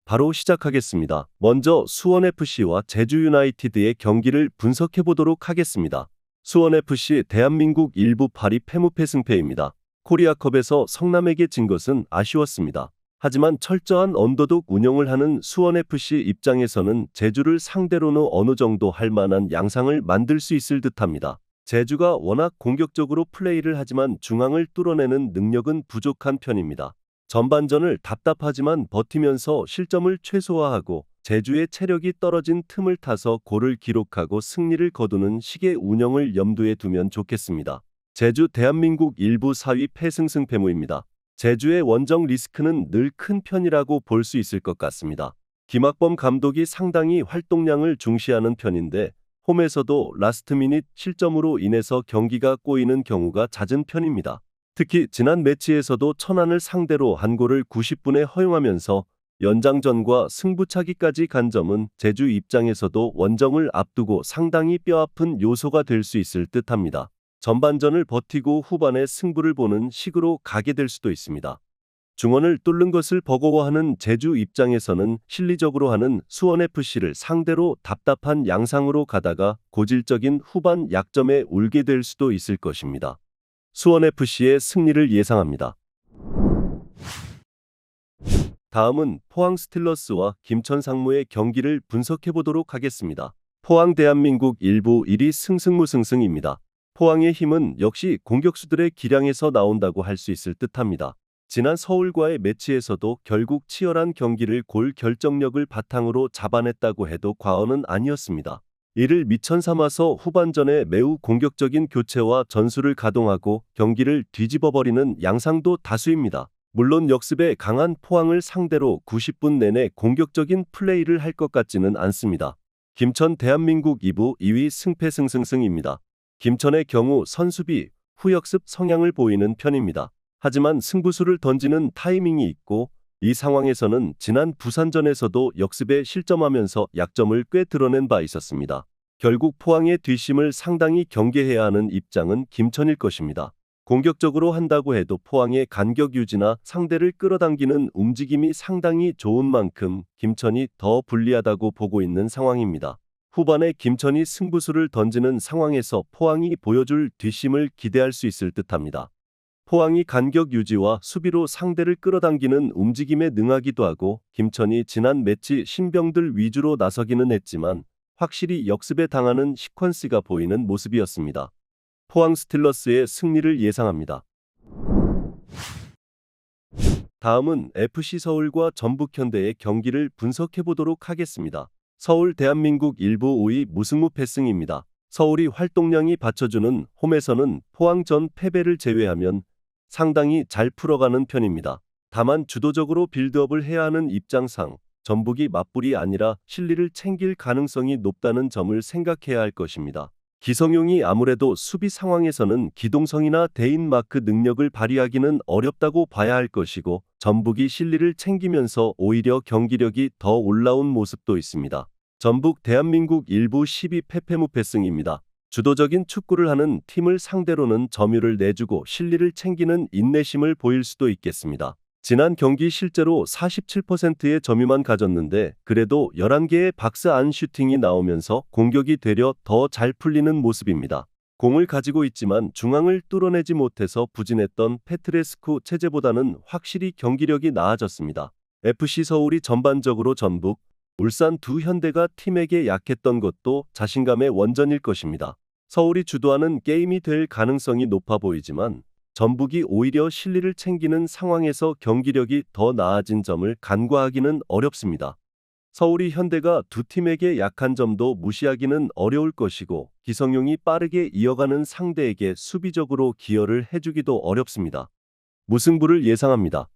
바로 시작하겠습니다. 먼저 수원FC와 제주유나이티드의 경기를 분석해 보도록 하겠습니다. 수원FC 대한민국 일부 파리 패무패 승패입니다. 코리아컵에서 성남에게 진 것은 아쉬웠습니다. 하지만 철저한 언더독 운영을 하는 수원FC 입장에서는 제주를 상대로는 어느 정도 할 만한 양상을 만들 수 있을 듯합니다. 제주가 워낙 공격적으로 플레이를 하지만 중앙을 뚫어내는 능력은 부족한 편입니다. 전반전을 답답하지만 버티면서 실점을 최소화하고 제주의 체력이 떨어진 틈을 타서 골을 기록하고 승리를 거두는 식의 운영을 염두에 두면 좋겠습니다. 제주 대한민국 일부 4위 패승승패무입니다. 제주의 원정 리스크는 늘 큰 편이라고 볼 수 있을 것 같습니다. 김학범 감독이 상당히 활동량을 중시하는 편인데 홈에서도 라스트 미닛 실점으로 인해서 경기가 꼬이는 경우가 잦은 편입니다. 특히 지난 매치에서도 천안을 상대로 한 골을 90분에 허용하면서 연장전과 승부차기까지 간 점은 제주 입장에서도 원정을 앞두고 상당히 뼈아픈 요소가 될 수 있을 듯합니다. 전반전을 버티고 후반에 승부를 보는 식으로 가게 될 수도 있습니다. 중원을 뚫는 것을 버거워하는 제주 입장에서는 실리적으로 하는 수원FC를 상대로 답답한 양상으로 가다가 고질적인 후반 약점에 울게 될 수도 있을 것입니다. 수원FC의 승리를 예상합니다. 다음은 포항 스틸러스와 김천 상무의 경기를 분석해 보도록 하겠습니다. 포항 대한민국 일부 1위 승승무승승입니다. 포항의 힘은 역시 공격수들의 기량에서 나온다고 할 수 있을 듯합니다. 지난 서울과의 매치에서도 결국 치열한 경기를 골 결정력을 바탕으로 잡아냈다고 해도 과언은 아니었습니다. 이를 미천 삼아서 후반전에 매우 공격적인 교체와 전술을 가동하고 경기를 뒤집어버리는 양상도 다수입니다. 물론 역습에 강한 포항을 상대로 90분 내내 공격적인 플레이를 할 것 같지는 않습니다. 김천 대한민국 2부 2위 승패승승승입니다. 김천의 경우 선수비, 후역습 성향을 보이는 편입니다. 하지만 승부수를 던지는 타이밍이 있고 이 상황에서는 지난 부산전에서도 역습에 실점하면서 약점을 꽤 드러낸 바 있었습니다. 결국 포항의 뒷심을 상당히 경계해야 하는 입장은 김천일 것입니다. 공격적으로 한다고 해도 포항의 간격 유지나 상대를 끌어당기는 움직임이 상당히 좋은 만큼 김천이 더 불리하다고 보고 있는 상황입니다. 후반에 김천이 승부수를 던지는 상황에서 포항이 보여줄 뒷심을 기대할 수 있을 듯합니다. 포항이 간격 유지와 수비로 상대를 끌어당기는 움직임에 능하기도 하고 김천이 지난 매치 신병들 위주로 나서기는 했지만 확실히 역습에 당하는 시퀀스가 보이는 모습이었습니다. 포항 스틸러스의 승리를 예상합니다. 다음은 FC 서울과 전북현대의 경기를 분석해 보도록 하겠습니다. 서울 대한민국 일부 5위 무승무 패승입니다. 서울이 활동량이 받쳐주는 홈에서는 포항전 패배를 제외하면 상당히 잘 풀어가는 편입니다. 다만 주도적으로 빌드업을 해야 하는 입장상 전북이 맞불이 아니라 실리를 챙길 가능성이 높다는 점을 생각해야 할 것입니다. 기성용이 아무래도 수비 상황에서는 기동성이나 대인마크 능력을 발휘하기는 어렵다고 봐야 할 것이고 전북이 실리를 챙기면서 오히려 경기력이 더 올라온 모습도 있습니다. 전북 대한민국 일부 12 패패무패승입니다. 주도적인 축구를 하는 팀을 상대로는 점유를 내주고 실리를 챙기는 인내심을 보일 수도 있겠습니다. 지난 경기 실제로 47%의 점유만 가졌는데 그래도 11개의 박스 안 슈팅이 나오면서 공격이 되려 더 잘 풀리는 모습입니다. 공을 가지고 있지만 중앙을 뚫어내지 못해서 부진했던 페트레스쿠 체제보다는 확실히 경기력이 나아졌습니다. FC서울이 전반적으로 전북, 울산 두 현대가 팀에게 약했던 것도 자신감의 원전일 것입니다. 서울이 주도하는 게임이 될 가능성이 높아 보이지만 전북이 오히려 실리를 챙기는 상황에서 경기력이 더 나아진 점을 간과하기는 어렵습니다. 서울이 현대가 두 팀에게 약한 점도 무시하기는 어려울 것이고 기성용이 빠르게 이어가는 상대에게 수비적으로 기여를 해주기도 어렵습니다. 무승부를 예상합니다.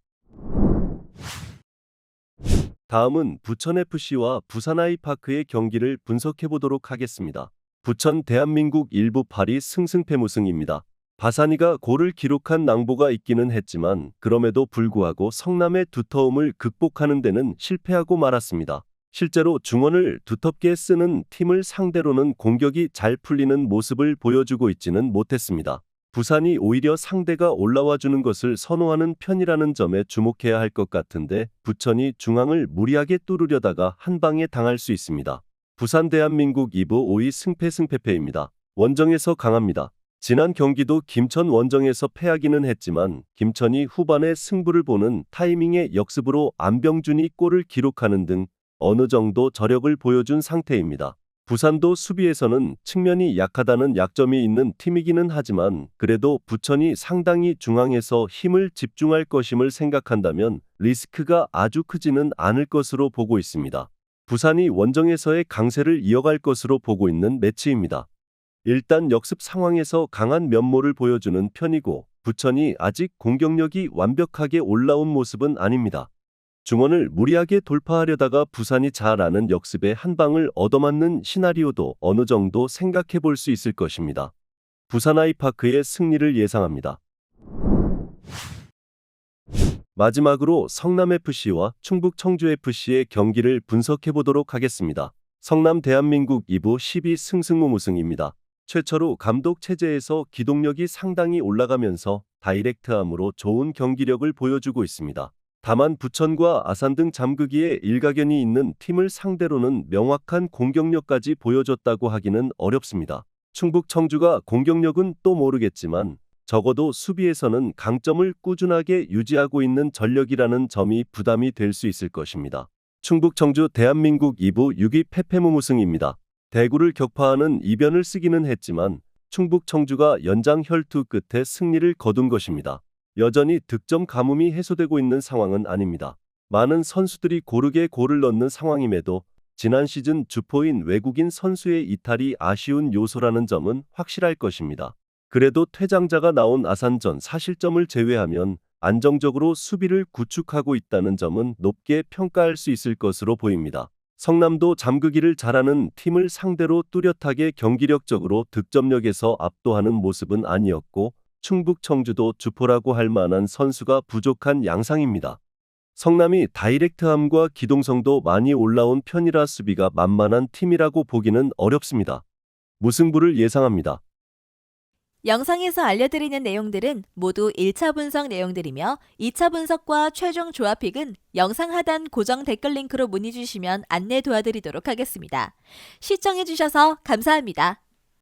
다음은 부천FC와 부산아이파크의 경기를 분석해 보도록 하겠습니다. 부천 대한민국 일부 8위 승승패무승입니다. 바사니가 골을 기록한 낭보가 있기는 했지만 그럼에도 불구하고 성남의 두터움을 극복하는 데는 실패하고 말았습니다. 실제로 중원을 두텁게 쓰는 팀을 상대로는 공격이 잘 풀리는 모습을 보여주고 있지는 못했습니다. 부산이 오히려 상대가 올라와 주는 것을 선호하는 편이라는 점에 주목해야 할 것 같은데 부천이 중앙을 무리하게 뚫으려다가 한 방에 당할 수 있습니다. 부산 대한민국 2부 5위 승패입니다. 원정에서 강합니다. 지난 경기도 김천 원정에서 패하기는 했지만 김천이 후반에 승부를 보는 타이밍의 역습으로 안병준이 골을 기록하는 등 어느 정도 저력을 보여준 상태입니다. 부산도 수비에서는 측면이 약하다는 약점이 있는 팀이기는 하지만 그래도 부천이 상당히 중앙에서 힘을 집중할 것임을 생각한다면 리스크가 아주 크지는 않을 것으로 보고 있습니다. 부산이 원정에서의 강세를 이어갈 것으로 보고 있는 매치입니다. 일단 역습 상황에서 강한 면모를 보여주는 편이고 부천이 아직 공격력이 완벽하게 올라온 모습은 아닙니다. 중원을 무리하게 돌파하려다가 부산이 잘 아는 역습에 한 방을 얻어맞는 시나리오도 어느 정도 생각해 볼 수 있을 것입니다. 부산 아이파크의 승리를 예상합니다. 마지막으로 성남FC와 충북 청주FC의 경기를 분석해 보도록 하겠습니다. 성남 대한민국 2부 12승승무무승입니다. 최철우 감독 체제에서 기동력이 상당히 올라가면서 다이렉트함으로 좋은 경기력을 보여주고 있습니다. 다만 부천과 아산 등 잠그기에 일가견이 있는 팀을 상대로는 명확한 공격력까지 보여줬다고 하기는 어렵습니다. 충북 청주가 공격력은 또 모르겠지만 적어도 수비에서는 강점을 꾸준하게 유지하고 있는 전력이라는 점이 부담이 될 수 있을 것입니다. 충북 청주 대한민국 2부 6위 패패무무승입니다. 대구를 격파하는 이변을 쓰기는 했지만 충북 청주가 연장 혈투 끝에 승리를 거둔 것입니다. 여전히 득점 가뭄이 해소되고 있는 상황은 아닙니다. 많은 선수들이 고르게 골을 넣는 상황임에도 지난 시즌 주포인 외국인 선수의 이탈이 아쉬운 요소라는 점은 확실할 것입니다. 그래도 퇴장자가 나온 아산전 사실점을 제외하면 안정적으로 수비를 구축하고 있다는 점은 높게 평가할 수 있을 것으로 보입니다. 성남도 잠그기를 잘하는 팀을 상대로 뚜렷하게 경기력적으로 득점력에서 압도하는 모습은 아니었고 충북 청주도 주포라고 할 만한 선수가 부족한 양상입니다. 성남이 다이렉트함과 기동성도 많이 올라온 편이라 수비가 만만한 팀이라고 보기는 어렵습니다. 무승부를 예상합니다. 영상에서 알려드리는 내용들은 모두 1차 분석 내용들이며 2차 분석과 최종 조합픽은 영상 하단 고정 댓글 링크로 문의 주시면 안내 도와드리도록 하겠습니다. 시청해주셔서 감사합니다.